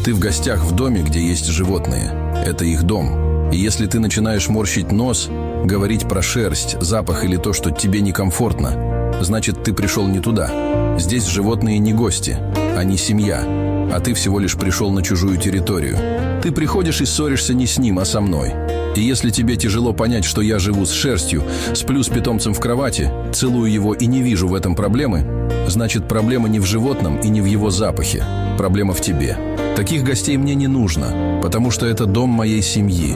Ты в гостях в доме, где есть животные. Это их дом. И если ты начинаешь морщить нос, говорить про шерсть, запах или то, что тебе некомфортно, значит, ты пришел не туда. Здесь животные не гости, они семья, а ты всего лишь пришел на чужую территорию. Ты приходишь и ссоришься не с ним, а со мной. И если тебе тяжело понять, что я живу с шерстью, сплю с питомцем в кровати, целую его и не вижу в этом проблемы, значит, проблема не в животном и не в его запахе. Проблема в тебе. Таких гостей мне не нужно, потому что это дом моей семьи.